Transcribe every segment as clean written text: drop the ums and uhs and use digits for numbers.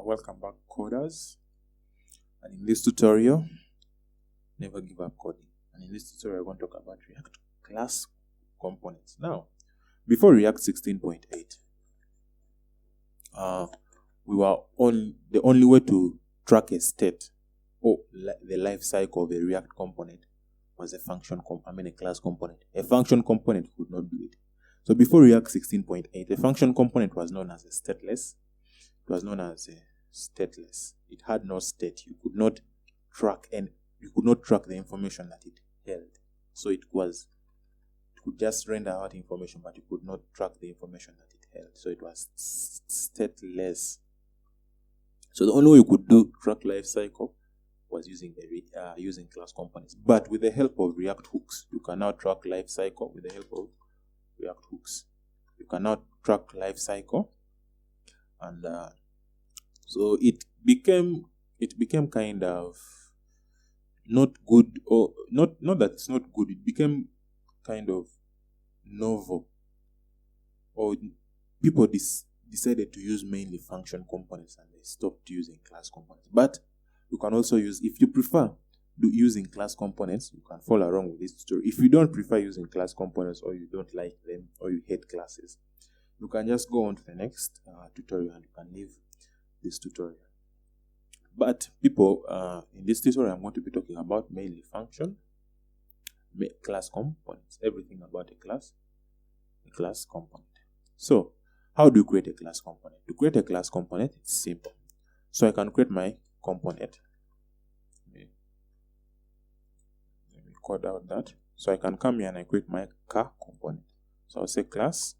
Welcome back, coders. And in this tutorial, never give up coding. And in this tutorial, we're going to talk about React class components. Now, before React 16.8, the only way to track a state or the life cycle of a React component was a class component. A function component could not do it. So before React 16.8, a function component was known as a stateless. It was known as a stateless. It had no state. You could not track the information that it held. So it could just render out information, but you could not track the information that it held. So it was stateless. So the only way you could track lifecycle was using class components. But with the help of React hooks, you can now track lifecycle with the help of React hooks. You can now track lifecycle, and so it became kind of not good, or not that it's not good. It became kind of novel, or people decided to use mainly function components and they stopped using class components. But you can also use, if you prefer using class components, you can follow along with this tutorial. If you don't prefer using class components, or you don't like them, or you hate classes, you can just go on to the next tutorial and you can leave this tutorial. But people, in this tutorial, I'm going to be talking about mainly function, class components, everything about a class component. So, how do you create a class component? To create a class component, it's simple. So I can create my component. Let me code out that. So I can come here and I create my car component. So I'll say class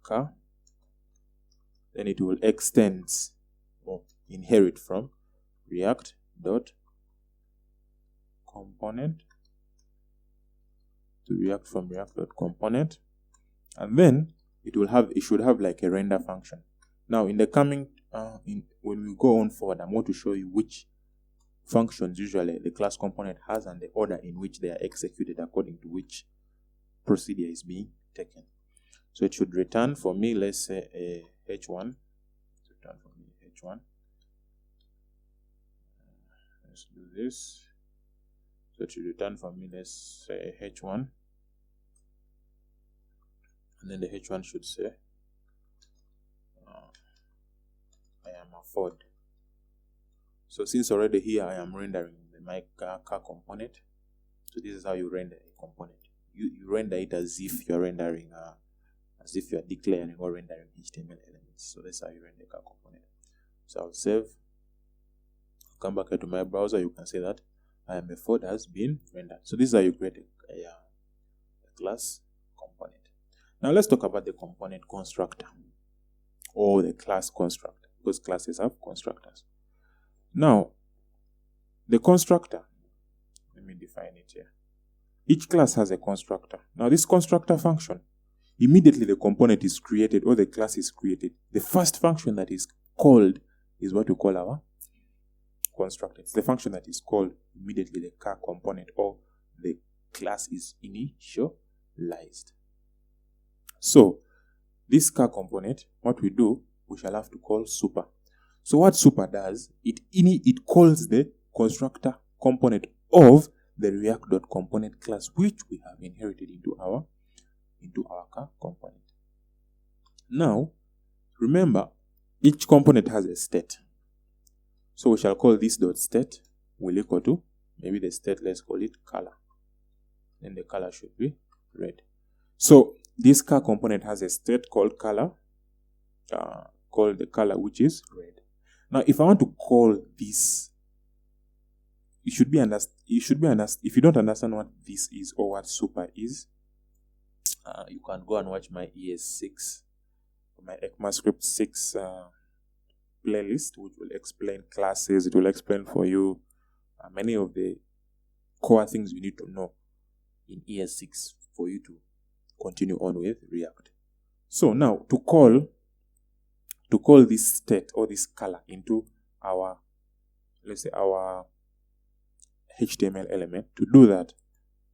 car. Then it will extend or inherit from React.component to React from React.component. And then it should have like a render function. Now in the coming when we go on forward, I'm going to show you which functions usually the class component has and the order in which they are executed according to which procedure is being taken. So it should return for me, let's say a h1. Return for me h1. Let's do this. So it should return for me, let's say h1. And then the h1 should say I am a Ford. So since already here I am rendering my car component, so this is how you render a component. You render it as if you're rendering as if you're declaring or rendering HTML elements. So that's how you render a car component. So I'll save, come back here to my browser. You can see that I am a Ford has been rendered. So this is how you create a class component. Now let's talk about the component constructor or the class constructor, because classes have constructors. Now, the constructor, let me define it here. Each class has a constructor. Now, this constructor function, immediately the component is created or the class is created, the first function that is called is what we call our constructor. It's the function that is called immediately the car component or the class is initialized. So, this car component, what we do, we shall have to call super. So what super does, it calls the constructor component of the React.component class, which we have inherited into our car component. Now, remember, each component has a state. So we shall call this .state will equal to, maybe the state, let's call it color. Then the color should be red. So this car component has a state called color, called the color, which is red. Now, if I want to call this, you should be if you don't understand what this is or what super is, you can go and watch my ES6, my ECMAScript 6 playlist, which will explain classes. It will explain for you many of the core things you need to know in ES6 for you to continue on with React. So now, to call this state or this color into our, let's say, our HTML element, to do that,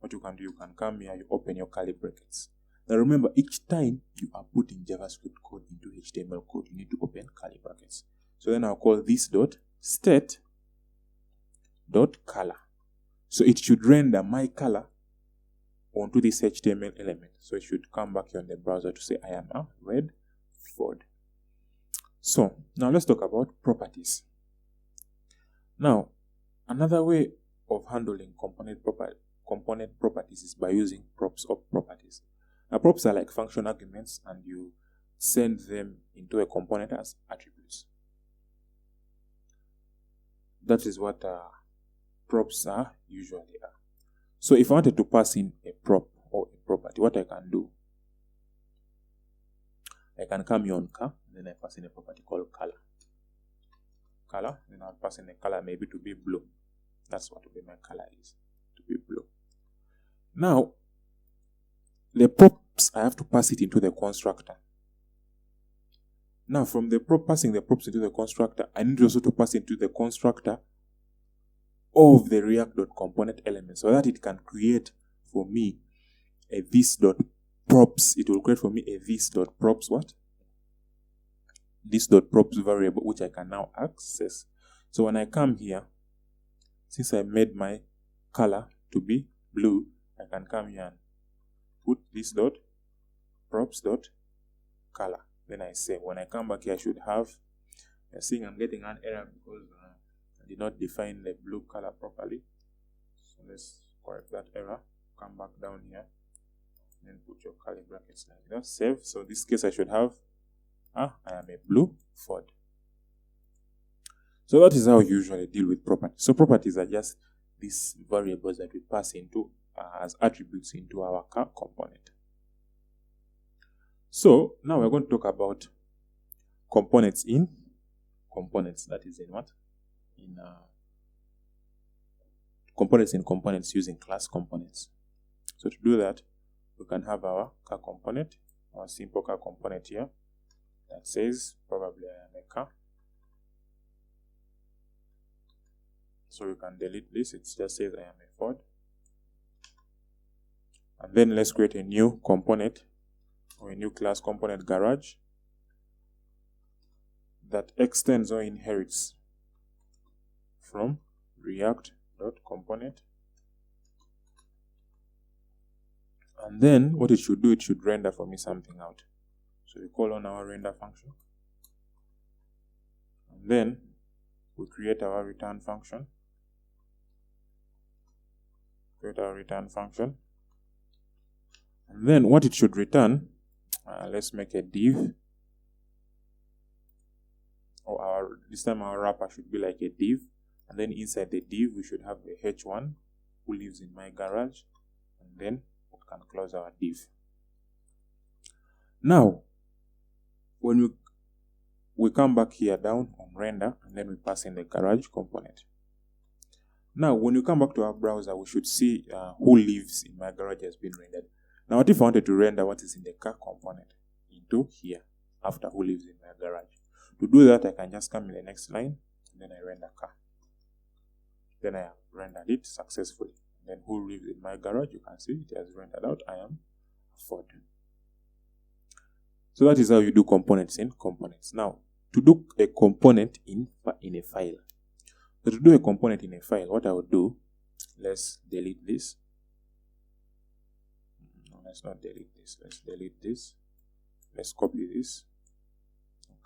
what you can do, you can come here, you open your curly brackets. Now remember, each time you are putting JavaScript code into HTML code, you need to open curly brackets. So then I'll call this dot state dot color. So it should render my color onto this HTML element. So it should come back here on the browser to say I am a red Ford. So now let's talk about properties. Now, another way of handling component properties is by using props of properties. Now, props are like function arguments, and you send them into a component as attributes. That is what props are usually are. So if I wanted to pass in a prop or a property, what I can do, I can come here on car, then I pass in a property called color. Color, then I'll pass in a color maybe to be blue. That's what my color is, to be blue. Now, the props, I have to pass it into the constructor. Now, from the prop, passing the props into the constructor, I need also to pass into the constructor of the React.component element so that it can create for me a this.props. It will create for me a this.props what? This.props variable, which I can now access. So when I come here, since I made my color to be blue, I can come here and put this.props.color. Then I save. When I come back here, I should have, you're seeing I'm getting an error because I did not define the blue color properly. So let's correct that error. Come back down here, then put your curly brackets like that. Save. So in this case, I should have, I am a blue Ford. So that is how you usually deal with properties. So properties are just these variables that we pass into as attributes into our car component. So now we're going to talk about components in components. That is in what? In components in components using class components. So to do that, we can have our car component, our simple car component here that says probably I am a car. So you can delete this. It just says I am a Ford. And then let's create a new component or a new class component garage that extends or inherits from React.component. And then what it should do, it should render for me something out. So we call on our render function. And then we create our return function. Create our return function. And then what it should return, let's make a div. Or this time our wrapper should be like a div. And then inside the div, we should have the h1 who lives in my garage. And then we can close our div. Now, when we come back here down on render, and then we pass in the garage component. Now, when you come back to our browser, we should see who lives in my garage has been rendered. Now, what if I wanted to render what is in the car component into here after who lives in my garage? To do that, I can just come in the next line, and then I render car. Then I have rendered it successfully. Then who lives in my garage, you can see it has rendered out. I am Ford. So that is how you do components in components. Now, to do a component in a file. So to do a component in a file, what I would do, let's delete this. No, let's not delete this. Let's delete this. Let's copy this.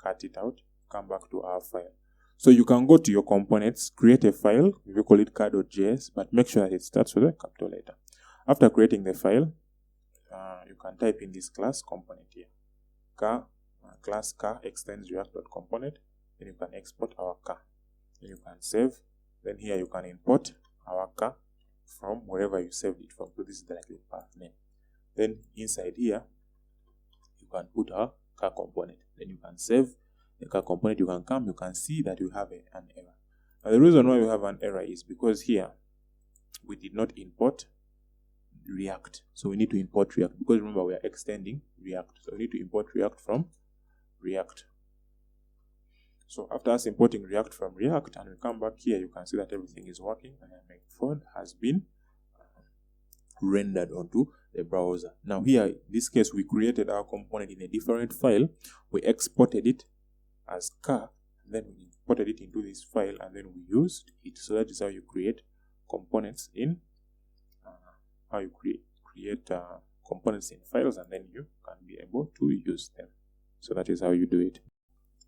Cut it out. Come back to our file. So you can go to your components, create a file. We call it car.js, but make sure that it starts with a capital letter. After creating the file, you can type in this class component here. Car, class car extends React.component. Then you can export our car. Then you can save. Then here you can import our car from wherever you saved it from. So this is directly path name. Then inside here, you can put our car component. Then you can save the car component. You can come, you can see that you have an error. Now the reason why we have an error is because here we did not import React. So we need to import React because remember we are extending React. So we need to import React from React. So after us importing React from React and we come back here, you can see that everything is working and my Ford has been rendered onto the browser. Now here, in this case, we created our component in a different file. We exported it as car. and then we imported it into this file, and then we used it. So that is how you create components in components in files, and then you can be able to use them. So that is how you do it.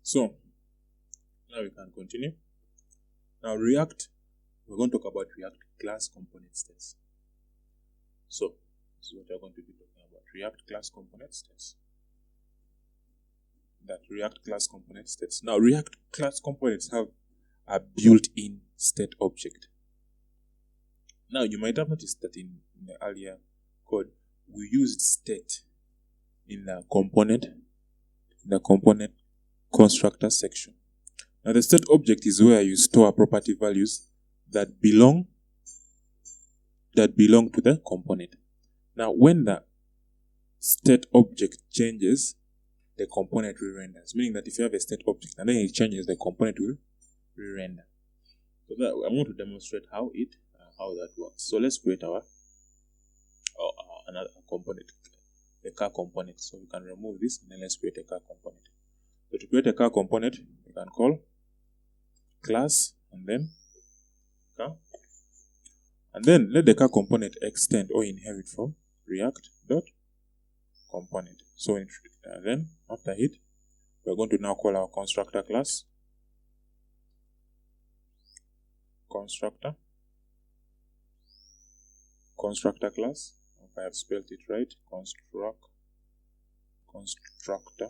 So now we can continue. Now React, we're going to talk about React class component states. So this is what we're going to be talking about, React class component states. That React class component states. Now React class components have a built-in state object. Now you might have noticed that in the earlier code we used state in the component constructor section. Now the state object is where you store property values that belong to the component. Now when the state object changes, the component re-renders, meaning that if you have a state object and then it changes, the component will re-render. So that I'm going to demonstrate how that works. So let's create our another component, a car component. So we can remove this and then let's create a car component. So to create a car component, we can call class and then car, and then let the car component extend or inherit from React.component. So then after it, we're going to now call our constructor class, constructor class. If I have spelled it right, constructor,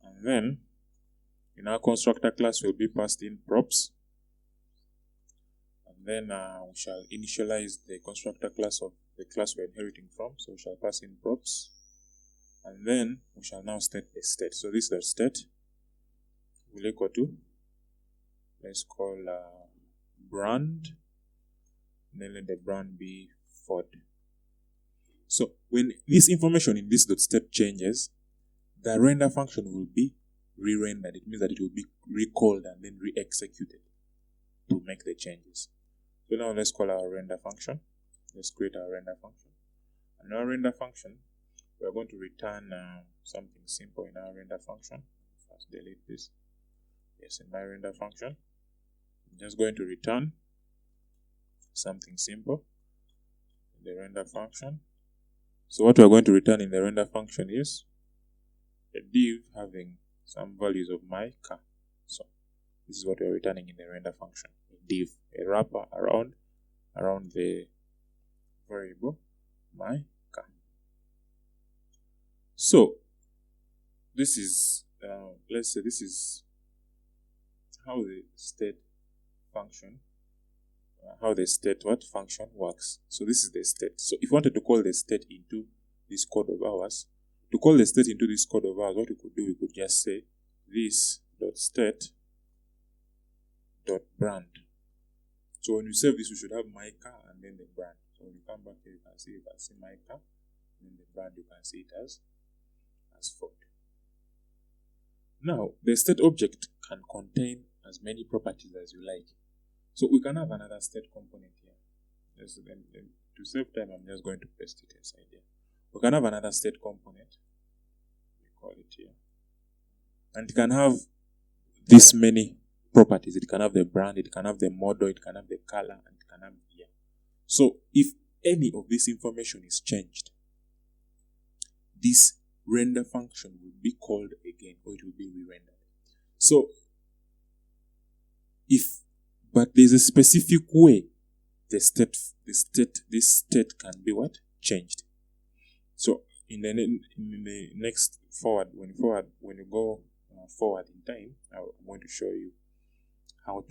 and then in our constructor class will be passed in props, and then we shall initialize the constructor class of the class we're inheriting from. So we shall pass in props, and then we shall now state a state. So this state will equal to, let's call brand, and then let the brand be Ford. So when this information in this .state changes, the render function will be re-rendered. It means that it will be recalled and then re-executed to make the changes. So now let's call our render function. Let's create our render function. And our render function, we are going to return something simple in our render function. First delete this. Yes, in my render function, I'm just going to return something simple in the render function. So what we're going to return in the render function is a div having some values of my car. So this is what we're returning in the render function, a div, a wrapper around the variable my car. So this is let's say this is how the state function function works. So this is the state. So if you wanted to call the state into this code of ours, to call the state into this code of ours, what we could do, we could just say this .state .brand. So when you save this, we should have my car and then the brand. So when you come back here, you can see my car, and then the brand, you can see it as Ford. Now the state object can contain as many properties as you like. So we can have another state component here. To save time, I'm just going to paste it inside here. We can have another state component. We call it here. And it can have this many properties. It can have the brand, it can have the model, it can have the color, and it can have year. So if any of this information is changed, this render function will be called again, or it will be re-rendered. So but there's a specific way this state can be changed. So in the next forward, when you go forward in time, I'm going to show you how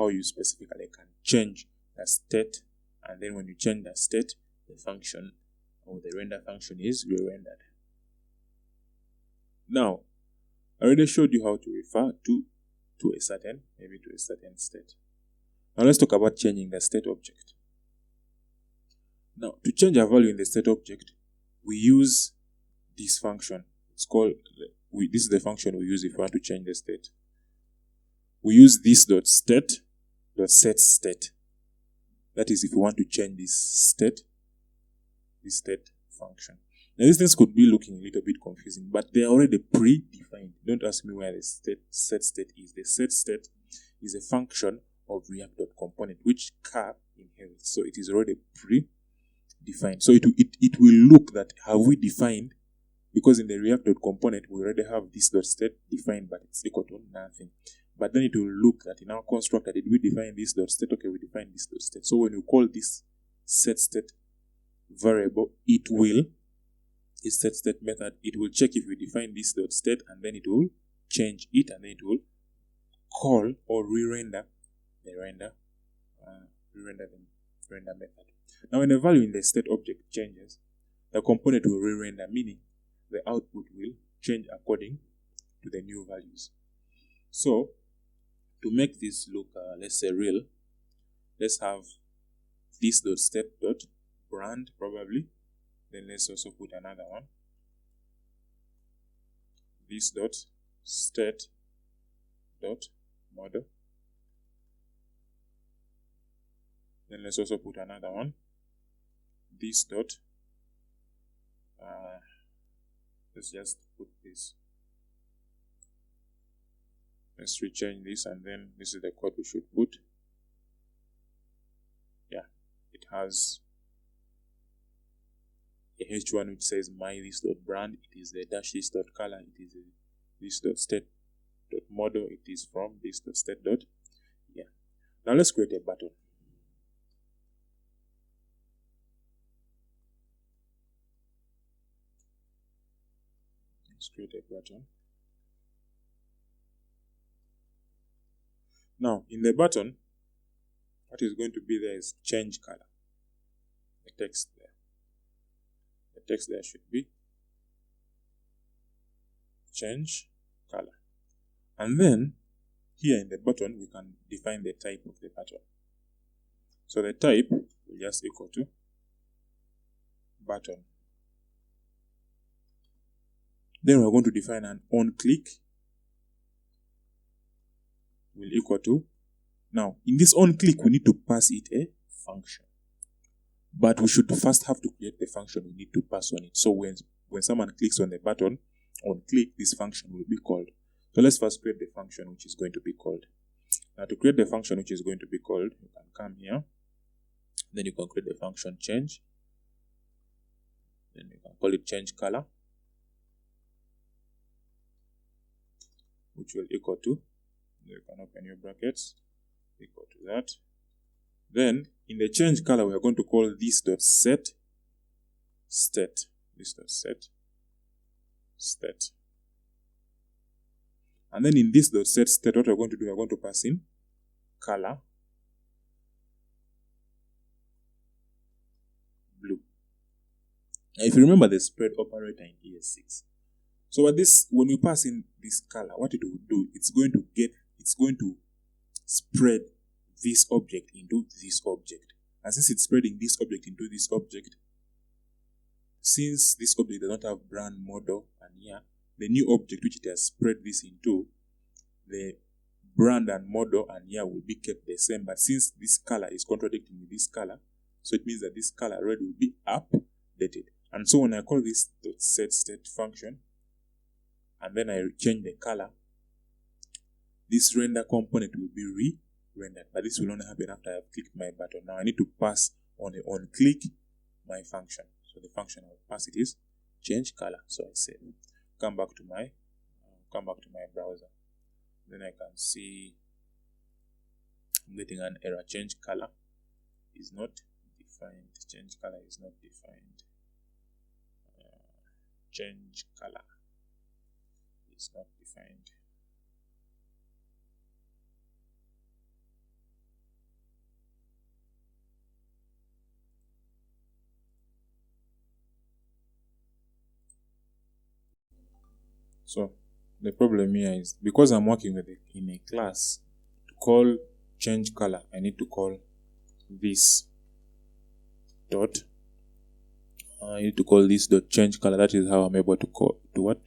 you specifically can change the state, and then when you change the state, the function or the render function is re-rendered. Now, I already showed you how to refer to a certain state. Now let's talk about changing the state object. Now, to change a value in the state object, we use this function. It's called, this is the function we use if we want to change the state. We use this .set state. That is if we want to change this state function. Now these things could be looking a little bit confusing, but they are already predefined. Don't ask me where the set state is. The set state is a function of React.component which car inherits. So it is already predefined. So it will look that have we defined, because in the React.component we already have this .state defined, but it's equal to nothing. But then it will look that in our constructor, did we define this .state? Okay, we define this .state. So when you call this set state variable, this set state method, it will check if we define this .state, and then it will change it, and then it will call or re-render the render method. Now when the value in the state object changes, the component will re-render, meaning the output will change according to the new values. So to make this look, let's say real, let's have this .state.brand probably. Then let's also put another one. This .state.model. Then let's also put another one. This let's just put this. Let's rechange this, and then this is the code we should put. Yeah, it has a h1 which says my this.brand. It is the dash this.color. It is this.state.model. It is from this.state. Yeah. Now let's create a button. Let's create a button. Now in the button, what is going to be there is change color. The text there. The text there should be change color. And then here in the button we can define the type of the button. So the type will just equal to button. Then we're going to define an on click will equal to, now in this on click we need to pass it a function, but we should first have to create the function we need to pass on it. So when someone clicks on the button on click, this function will be called. So let's first create the function which is going to be called. Now to create the function which is going to be called, you can come here, then you can create the function change, then you can call it change color, which will equal to, you can open your brackets, equal to that. Then in the change color we are going to call this.set state, this.set state. And then in this.set state, what we're going to do, we're going to pass in color blue. Now if you remember the spread operator in ES6, so when we pass in this color, what it will do, it's going to spread this object into this object. And since it's spreading this object into this object, since this object does not have brand model, and here the new object which it has spread this into, the brand and model and here will be kept the same. But since this color is contradicting with this color, so it means that this color red will be updated. And so when I call this .set state function, and then I change the color, this render component will be re-rendered, but this will only happen after I have clicked my button. Now I need to pass on the on click my function. So the function I will pass it is change color. So I say come back to my browser. Then I can see I'm getting an error. Change color is not defined. Change color is not defined. Change color is not defined. So the problem here is because I'm working with in a class, to call change color, I need to call this dot. I need to call this dot change color. That is how I'm able to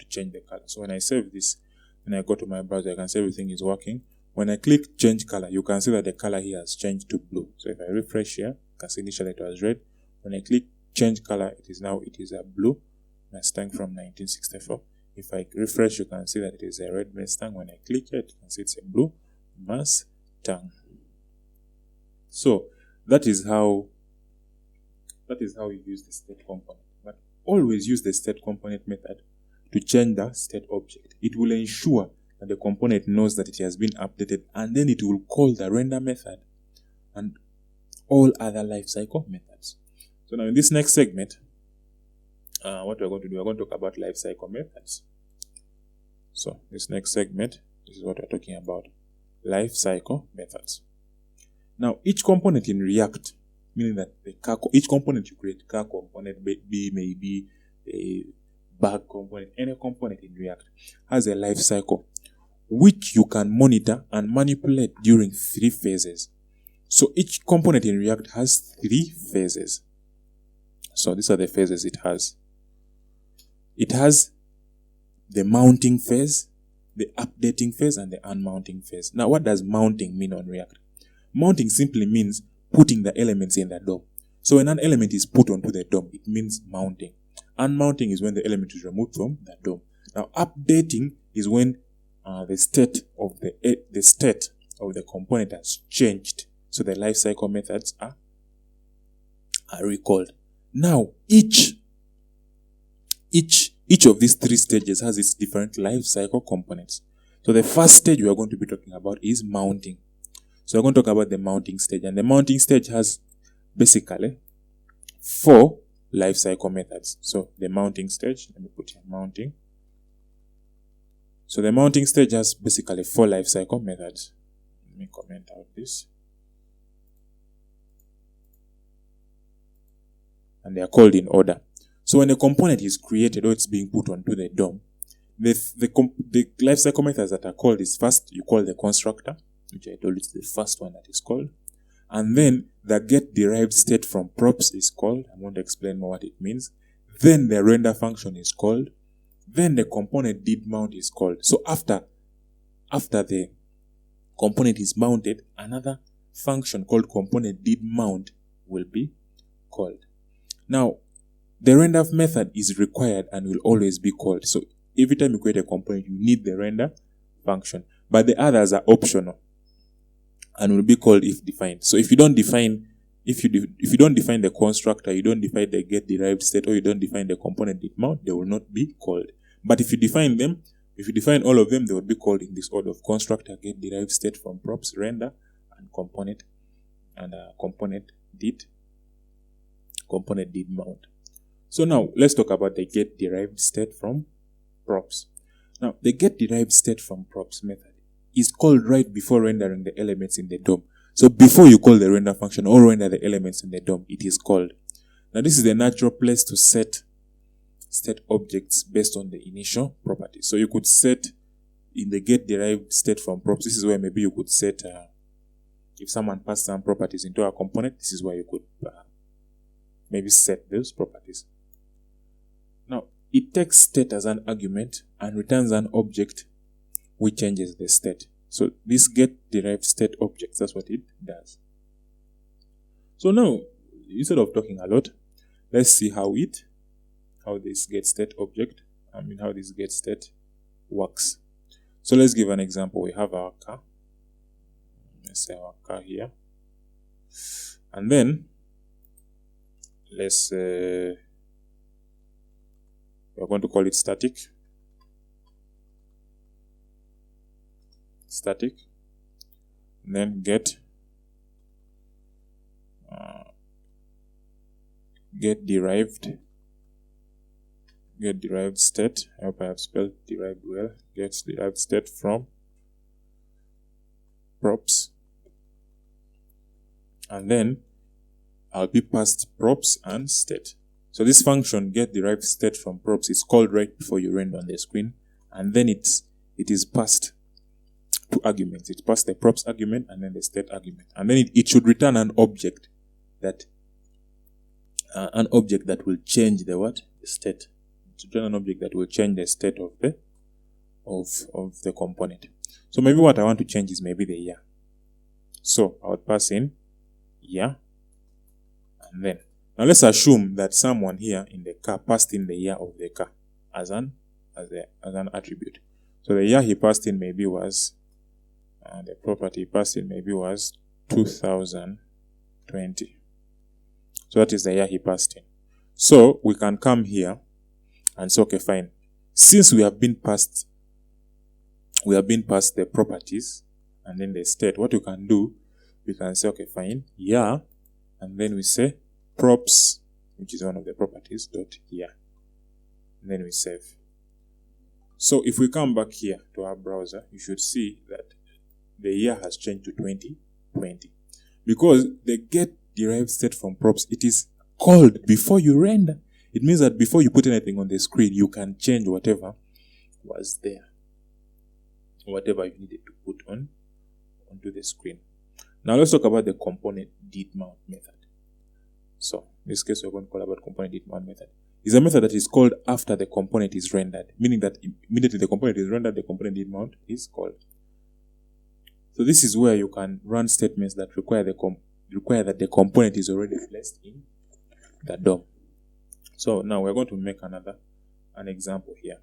change the color. So when I save this, when I go to my browser, I can see everything is working. When I click change color, you can see that the color here has changed to blue. So if I refresh here, you can see initially it was red. When I click change color, it is a blue Mustang from 1964. If I refresh, you can see that it is a red Mustang. When I click it, you can see it's a blue Mustang. So that is how you use the state component. But always use the state component method to change the state object. It will ensure that the component knows that it has been updated, and then it will call the render method and all other lifecycle methods. So now in this next segment, what we're going to do, we're going to talk about lifecycle methods. So this next segment, this is what we're talking about, lifecycle methods. Now each component in React, meaning that each component you create, car component, maybe a bag component, any component in React has a life cycle which you can monitor and manipulate during 3 phases. So each component in React has 3 phases. So these are the phases it has. It has the mounting phase, the updating phase, and the unmounting phase. Now what does mounting mean on React? Mounting simply means putting the elements in the DOM. So when an element is put onto the DOM, it means mounting. Unmounting is when the element is removed from the DOM. Now updating is when the state of the component has changed. So the lifecycle methods are recalled. Now each of these 3 stages has its different lifecycle components. So the first stage we are going to be talking about is mounting. So we're going to talk about the mounting stage, and the mounting stage has basically 4 lifecycle methods. So the mounting stage, let me put here mounting. So the mounting stage has basically 4 lifecycle methods. Let me comment out this. And they are called in order. So when a component is created or it's being put onto the DOM, the lifecycle methods that are called is first, you call the constructor, which I told you is the first one that is called. And then the get derived state from props is called. I'm going to explain more what it means. Then the render function is called. Then the component did mount is called. So after the component is mounted, another function called component did mount will be called. Now, the render method is required and will always be called. So every time you create a component, you need the render function. But the others are optional and will be called if defined. So if you don't define the constructor, you don't define the get derived state, or you don't define the component did mount, they will not be called. But if you define them, if you define all of them, they will be called in this order of constructor, get derived state from props, render, and component did mount. So now let's talk about the get derived state from props. Now the get derived state from props method is called right before rendering the elements in the DOM. So before you call the render function or render the elements in the DOM, it is called. Now this is the natural place to set state objects based on the initial properties. So you could set in the get derived state from props. This is where maybe you could set, if someone passed some properties into a component, this is where you could maybe set those properties. Now it takes state as an argument and returns an object which changes the state. So this get derived state objects, that's what it does. So now, instead of talking a lot, let's see how this get state object, how this get state works. So let's give an example. We have our car. Let's say our car here. And then, we're going to call it static. And then get derived state. I hope I have spelled derived well. Get derived state from props, and then I'll be passed props and state. So this function get derived state from props is called right before you render on the screen, and then it is passed 2 arguments. It passed the props argument and then the state argument, and then it should return an object that will change the state. To return an object that will change the state of the component. So maybe what I want to change is maybe the year. So I would pass in year, and then Now let's assume that someone here in the car passed in the year of the car as an attribute. So the year he passed in maybe was, the property he passed in maybe was 2020. So that is the year he passed in. So we can come here and say, okay, fine. Since we have been past the properties and then the state, what you can do, we can say, okay, fine, year, and then we say props, which is one of the properties, dot year. And then we save. So if we come back here to our browser, you should see that the year has changed to 2020. Because the get derived state from props, it is called before you render. It means that before you put anything on the screen, you can change whatever was there, whatever you needed to put onto the screen. Now let's talk about the component did mount method. So in this case, we're going to call about component did mount method. It's a method that is called after the component is rendered, meaning that immediately the component is rendered, the component did mount is called. So this is where you can run statements that require that the component is already placed in the DOM. So now we're going to make an example here.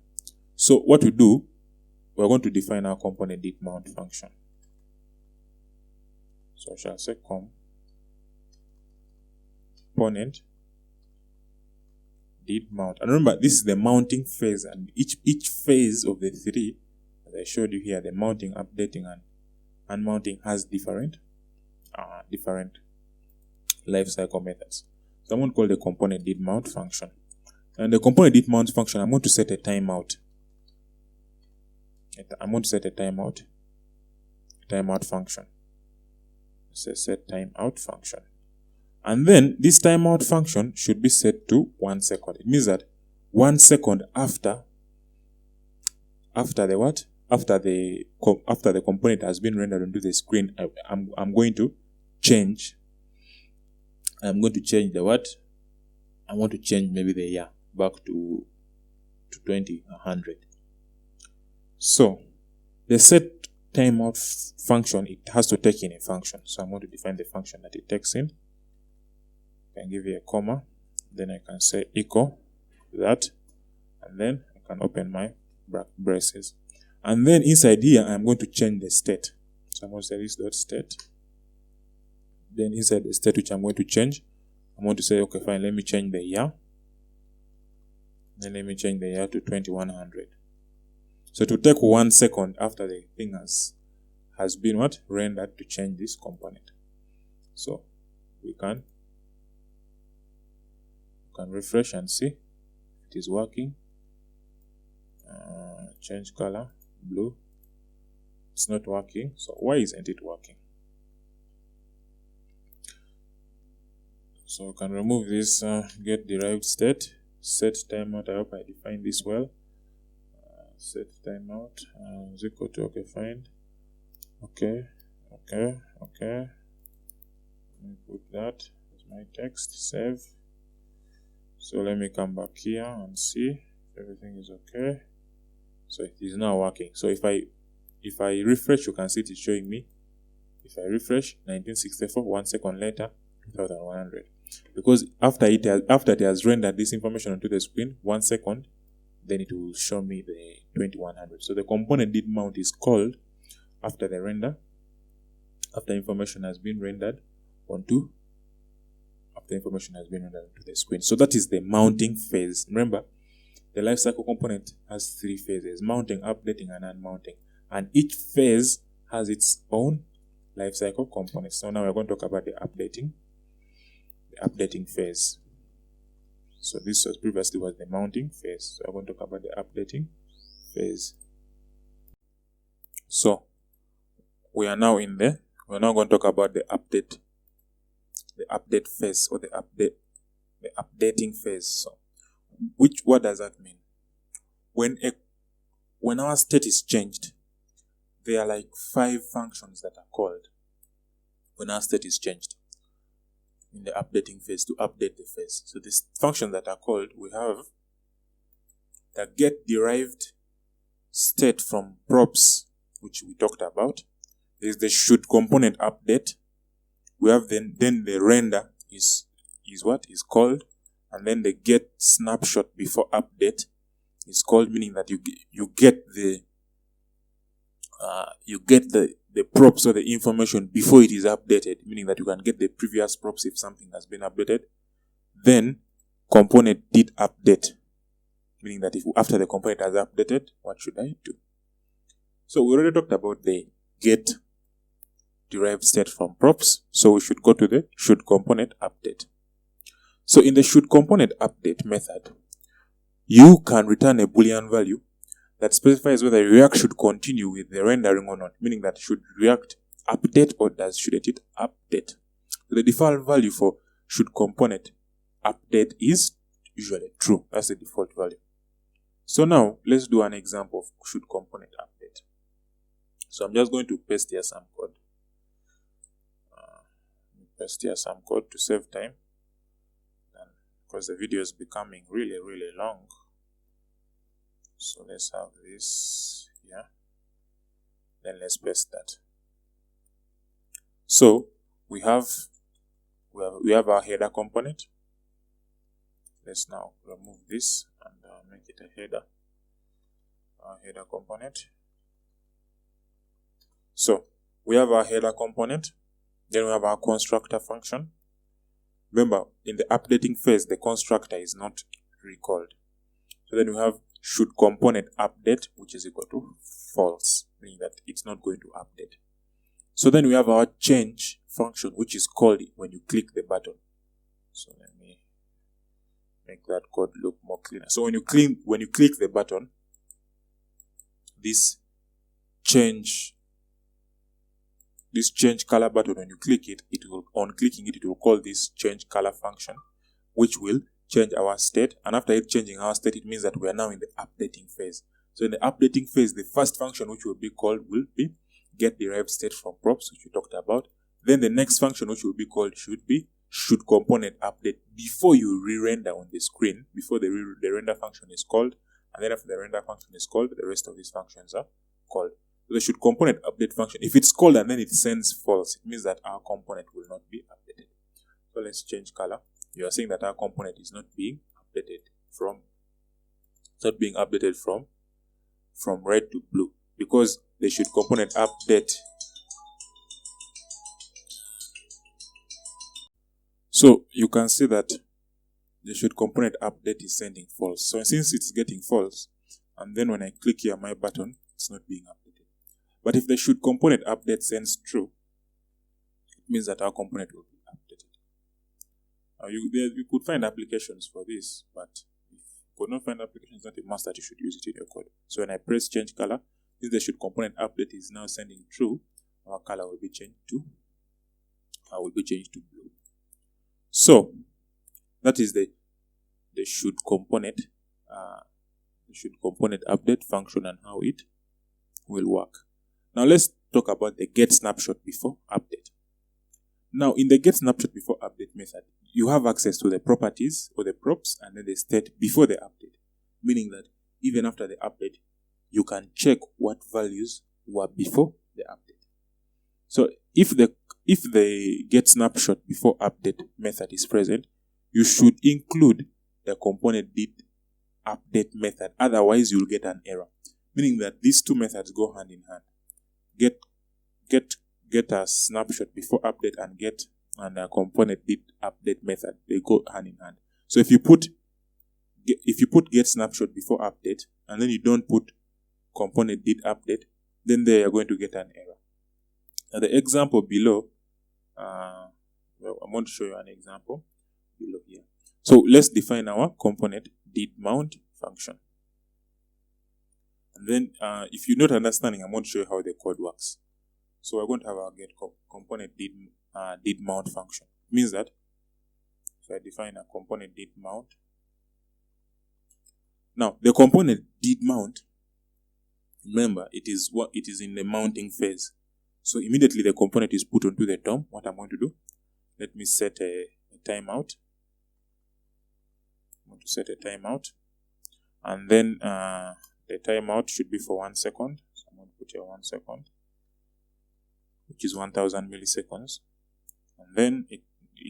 So what we do, we're going to define our component did mount function. So I shall say component did mount. And remember, this is the mounting phase, and each phase of the three, as I showed you here, the mounting, updating, and unmounting, has different lifecycle methods. So I'm going to call the component did mount function. And the component did mount function, I'm going to set a timeout. I'm going to set a timeout function. So set timeout function. And then this timeout function should be set to 1 second. It means that 1 second after the what? After the component has been rendered onto the screen, I'm going to change. I'm going to change the what? I want to change maybe the year back to 2100. So the set timeout function, it has to take in a function. So I'm going to define the function that it takes in. I can give you a comma, then I can say equal that, and then I can open my braces. And then inside here, I'm going to change the state. So I'm going to say this dot state. Then inside the state which I'm going to change, I'm going to say, okay, fine, let me change the year. Then let me change the year to 2100. So to take 1 second after the thing has been what? Rendered to change this component. So we can refresh and see if it is working. Change color, blue. It's not working. So why isn't it working? So we can remove this get derived state, set timeout. I hope I defined this well. Set timeout is equal to, okay, fine. Okay. Let me put that as my text, save. So let me come back here and see if everything is okay. So it is now working. So if I refresh, you can see it is showing me. If I refresh, 1964, 1 second later, 2100. Because after it has rendered this information onto the screen, 1 second, then it will show me the 2100. So the component did mount is called after the render, after information has been rendered onto the screen. So that is the mounting phase. Remember, the lifecycle component has 3 phases: mounting, updating, and unmounting. And each phase has its own lifecycle components. So now we're going to talk about the updating phase. So this was previously the mounting phase. So I'm going to talk about the updating phase. So we're now going to talk about the update phase, or the updating phase. So what does that mean? When our state is changed, there are like 5 functions that are called when our state is changed in the updating phase to update the phase. So these functions that are called, we have the get derived state from props, which we talked about. There's the should component update. We have then the render is is what is called, and then the get snapshot before update is called, meaning that you get the props or the information before it is updated, meaning that you can get the previous props if something has been updated. Then component did update, meaning that if after the component has updated, what should I do? So we already talked about the get derived state from props, so we should go to the should component update. So in the should component update method, you can return a Boolean value that specifies whether React should continue with the rendering or not, meaning that should React update or shouldn't it update. So the default value for should component update is usually true. That's the default value. So now let's do an example of should component update. So I'm just going to paste here some code. Paste here some code to save time, because the video is becoming really long. So let's have this here. Then let's paste that. So we have our header component. Let's now remove this and make it a header. Our header component. So we have our header component. Then we have our constructor function. Remember, in the updating phase, the constructor is not recalled. So then we have should component update, which is equal to false, meaning that it's not going to update. So then we have our change function, which is called when you click the button. So let me make that code look more cleaner. So when you click the button, this change color button, when you click it, on clicking it will call this change color function, which will change our state. And after it changing our state, it means that we are now in the updating phase. So in the updating phase, the first function which will be called will be get derived state from props, which we talked about. Then the next function which will be called should component update before you re-render on the screen, before the render function is called. And then after the render function is called, the rest of these functions are called. So the should component update function, if it's called and then it sends false, it means that our component will not be updated. So let's change color. You are saying that our component is not being updated from red to blue, because the should component update. So you can see that the should component update is sending false. So since it's getting false, and then when I click here my button, it's not being updated. But if the should component update sends true, it means that our component will be updated. Now you could find applications for this, but if you could not find applications, it's not a must that you should use it in your code. So when I press change color, since the should component update is now sending true, our color will be changed to blue. So that is the should component update function and how it will work. Now let's talk about the get snapshot before update. Now in the get snapshot before update method, you have access to the properties or the props and then the state before the update, meaning that even after the update, you can check what values were before the update. So if the get snapshot before update method is present, you should include the component did update method. Otherwise, you'll get an error, meaning that these two methods go hand in hand. Get a snapshot before update and a component did update method, they go hand in hand. So if you put get snapshot before update and then you don't put component did update, then they are going to get an error. Now the example below, I'm going to show you an example below here. So let's define our component did mount function. And then if you're not understanding, I'm going to show you how the code works. So we're going to have our get component did mount function. It means that if I define a component did mount, now the component did mount, remember it is in the mounting phase. So immediately the component is put onto the DOM. What I'm going to do, let me set a timeout. I'm going to set a timeout, and then the timeout should be for 1 second. So I'm going to put here 1 second, which is 1000 milliseconds. And then it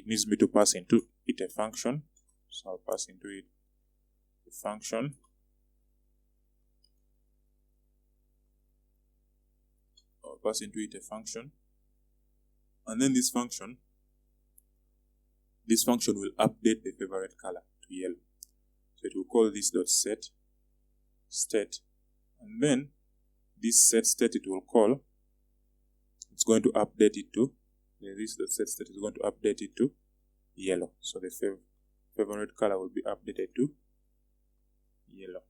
needs me to pass into it a function. So I'll pass into it a function. And then this function will update the favorite color to yellow. So it will call this dot set state, and then this set state it's going to update it to this dot set state is going to update it to yellow. So the favorite color will be updated to yellow.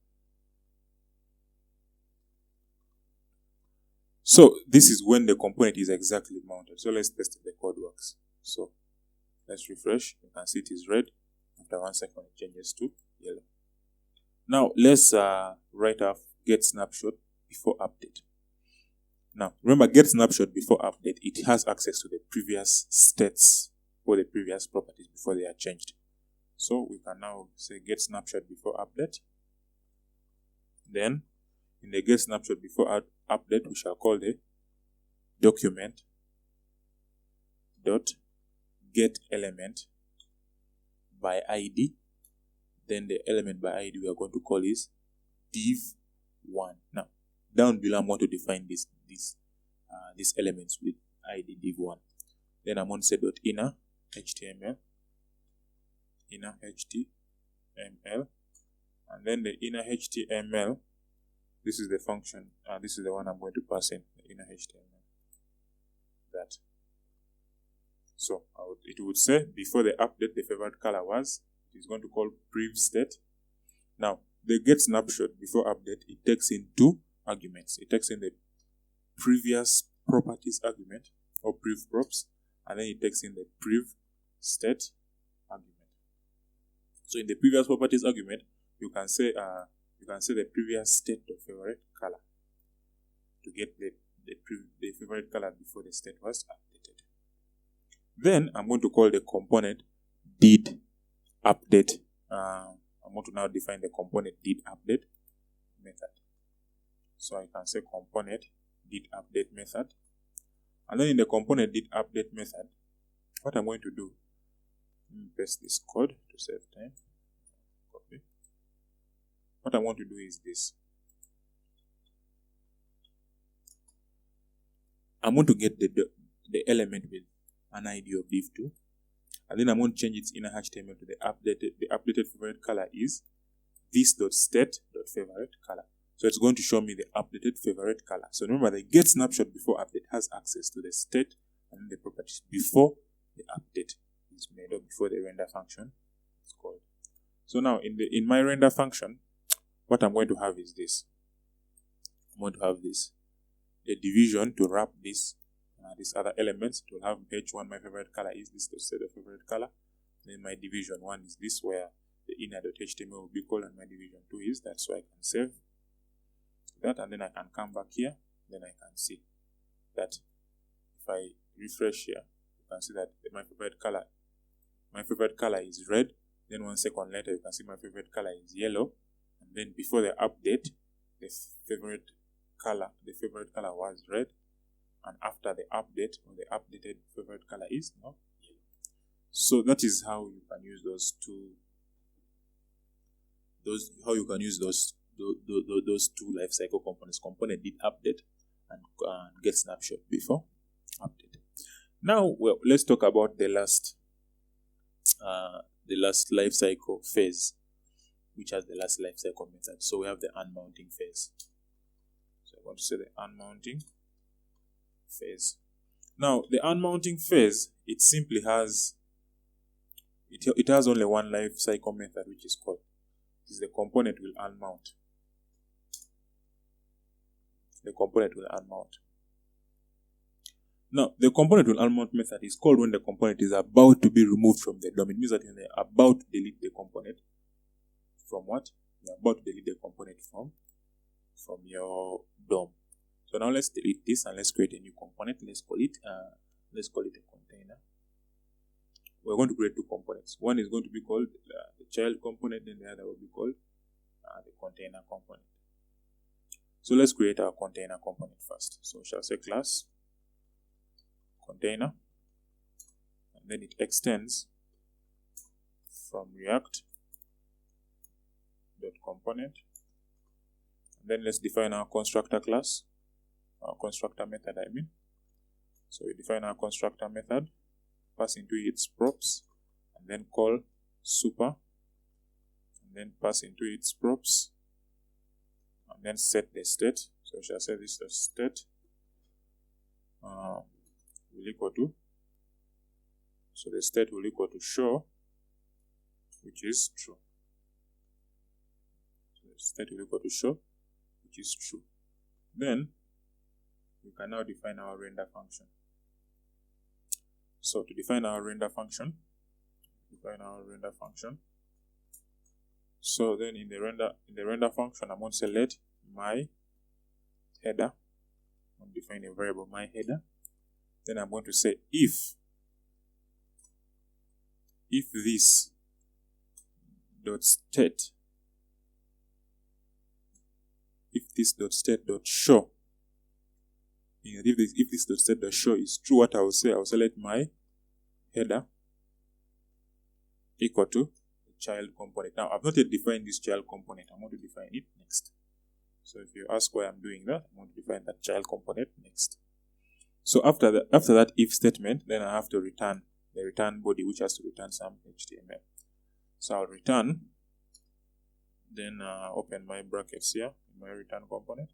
So this is when the component is exactly mounted. So let's test if the code works. So let's refresh. You can see it is red. After 1 second, it changes to yellow. Now let's write off get snapshot before update. Now remember, get snapshot before update, it has access to the previous states or the previous properties before they are changed. So we can now say get snapshot before update. Then in the get snapshot before update, we shall call the document dot get element by ID. Then the element by ID we are going to call is div1. Now down below I'm going to define these elements with ID div1. Then I'm going to say dot inner HTML, and then the inner HTML. This is the function. This is the one I'm going to pass in the inner HTML. That. So it would say before the update, the favorite color was. It is going to call prev state. Now the get snapshot before update, it takes in two arguments. It takes in the previous properties argument or prev props, and then it takes in the prev state argument. So in the previous properties argument, you can say the previous state of favorite color to get the favorite color before the state was updated. Then I'm going to call the component did update. I'm going to now define the component did update method. So I can say component did update method, and then in the component did update method, what I'm going to do, let me paste this code to save time. Copy. What I want to do is this. I'm going to get the element with an ID of div2, and then I'm going to change its inner HTML to the updated favorite color is this.state.favorite color. So it's going to show me the updated favorite color. So remember, the get snapshot before update has access to the state and the properties before the update is made, or before the render function is called. So now in my render function, what I'm going to have is this. I'm going to have this, a division to wrap these other elements. To have h1, my favorite color is this to set the favorite color. Then my division 1 is this, where the inner.html will be called, and my division 2 is that. So I can save that, and then I can come back here. Then I can see that if I refresh here, you can see that my favorite color is red. Then 1 second later, you can see my favorite color is yellow. And then before the update, the favorite color was red, and after the update, or the updated favorite color is now yellow. So that is how you can use those two lifecycle components: component did update and get snapshot before update. Now, well, let's talk about the last lifecycle phase, which has the last lifecycle method. So we have the unmounting phase. So I want to say the unmounting phase. Now the unmounting phase, it simply has it has only one lifecycle method, which is called the component will unmount. The component will unmount. Now the component will unmount method is called when the component is about to be removed from the DOM. It means that you're about to delete the component from what? You're about to delete the component from your DOM. So now let's delete this and let's create a new component. Let's call it a container. We're going to create two components. One is going to be called the child component, and the other will be called the container component. So let's create our container component first. So we shall say class container, and then it extends from React dot component. And then let's define our constructor class, our constructor method, I mean. So we define our constructor method, pass into its props, and then call super, and then pass into its props, and then set the state. So we shall say this the state will equal to, so the state will equal to show, which is true. So the state will equal to show, which is true. Then we can now define our render function. So to define our render function, so then in the render function, I'm going to select my header. I'm going to define a variable my header. Then I'm going to say if this dot state, if this dot state dot show, if this dot state dot show is true, what I will say, I will select my header equal to the child component. Now I've not yet defined this child component. I'm going to define it next. So if you ask why I'm doing that, I'm going to define that child component next. So after that if statement, then I have to return the return body, which has to return some HTML. So I'll return, then open my brackets here in my return component,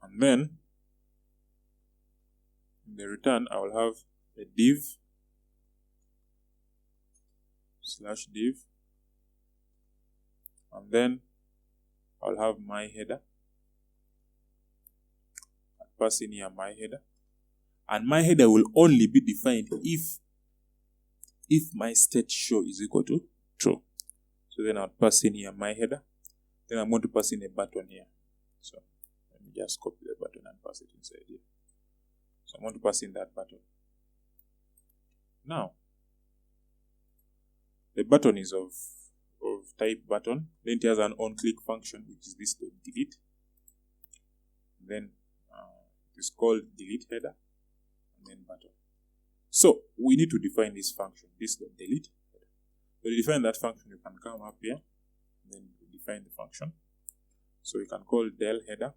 and then in the return I will have a div /div, and then I'll have my header. I'll pass in here my header, and my header will only be defined if my state show is equal to true. So then I'll pass in here my header. Then I'm going to pass in a button here. So let me just copy the button and pass it inside here. So I'm going to pass in that button. Now the button is of type button. Then it has an on-click function, which is this delete. Then it's called delete header, and then button. So we need to define this function, this delete header. So to define that function, you can come up here, and then you define the function. So you can call del header.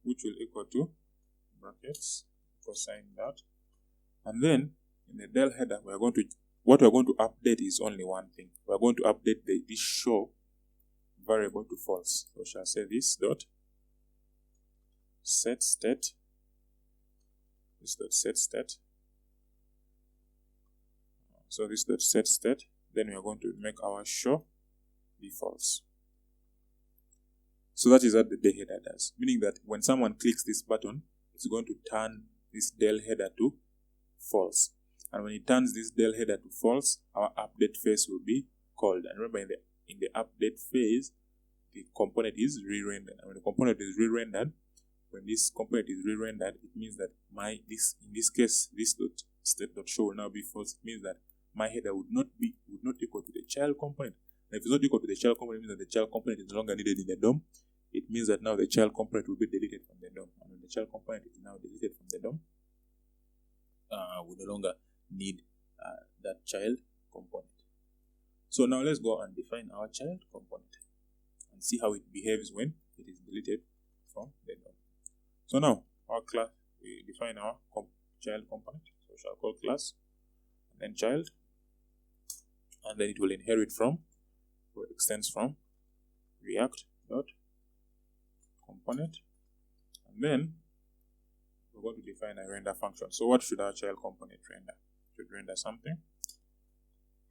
Which will equal to brackets cosine that. And then in the del header, what we're going to update is only one thing. We're going to update this show variable to false. So we shall say this dot set state. This dot set state. So this dot set state. Then we are going to make our show be false. So that is what the del header does. Meaning that when someone clicks this button, it's going to turn this del header to false. And when it turns this del header to false, our update phase will be called. And remember, in the update phase, the component is re-rendered. And when the component is re-rendered, when this component is re-rendered, it means that in this case, this state.show will now be false. It means that my header would not equal to the child component. And if it's not equal to the child component, it means that the child component is no longer needed in the DOM. It means that now the child component will be deleted from the DOM. And when the child component is now deleted from the DOM, we no longer need that child component. So now let's go and define our child component and see how it behaves when it is deleted from the DOM. So now our class, we define our child component. So we shall call class and then child, and then it will inherit from or extends from React dot component, and then we're going to define a render function. So what should our child component render? It should render something.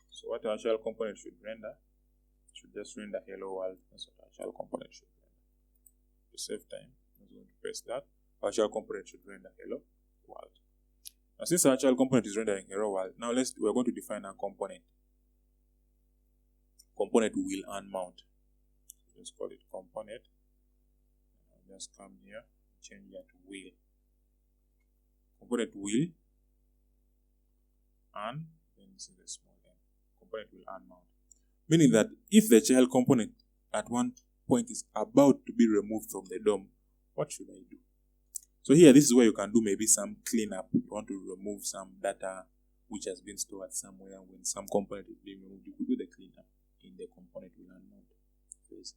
So what our child component should render should just render hello world. That's what our child component should render. To save time, I'm going to press that. Our child component should render hello world. Now since our child component is rendering hello world, now we're going to define our component. Component will and mount. Let's call it component. I'll just come here, change that to will. Component will and then this is the small n. Component will and mount. Meaning that if the child component at one point is about to be removed from the DOM, what should I do? So here, this is where you can do maybe some cleanup. You want to remove some data which has been stored somewhere. When some component is being removed, you could do the cleanup in the component will unmount phase.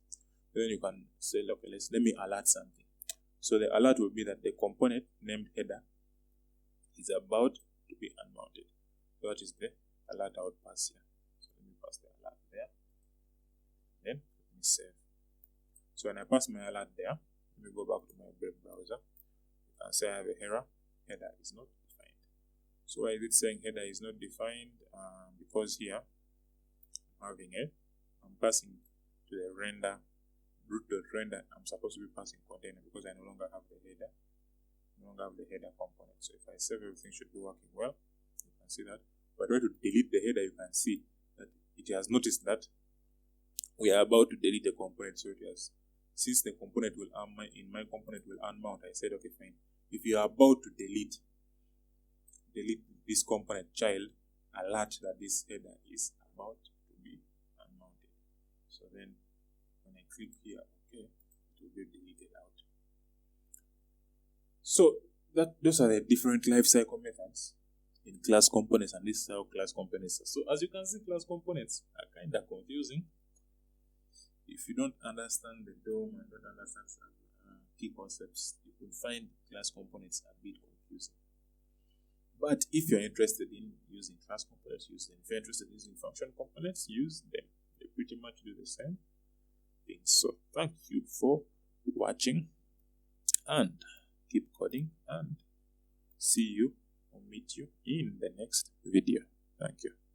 Then you can say, okay, let me alert something. So the alert will be that the component named header is about to be unmounted. So that is the alert I would pass here. So let me pass the alert there. Then let me save. So when I pass my alert there, let me go back to my web browser. You can say I have a error. Header is not defined. So why is it saying header is not defined? Because here I'm passing to the render root.render. I'm supposed to be passing container because I no longer have the header. Component. So if I save, everything should be working well. You can see that. But when to delete the header, you can see that it has noticed that we are about to delete the component. So it has, since the component will in my component will unmount, I said, okay, fine. If you are about to delete this component child, alert that this header is about to be unmounted. So then when I click here, okay, it will be deleted out. So those are the different lifecycle methods in class components, and this is how class components are. So as you can see, class components are kind of confusing. If you don't understand the DOM and don't understand some key concepts, you could find class components a bit confusing. But if you're interested in using class components, use them. If you're interested in using function components, use them. They pretty much do the same thing. So thank you for watching, and keep coding, and see you or meet you in the next video. Thank you.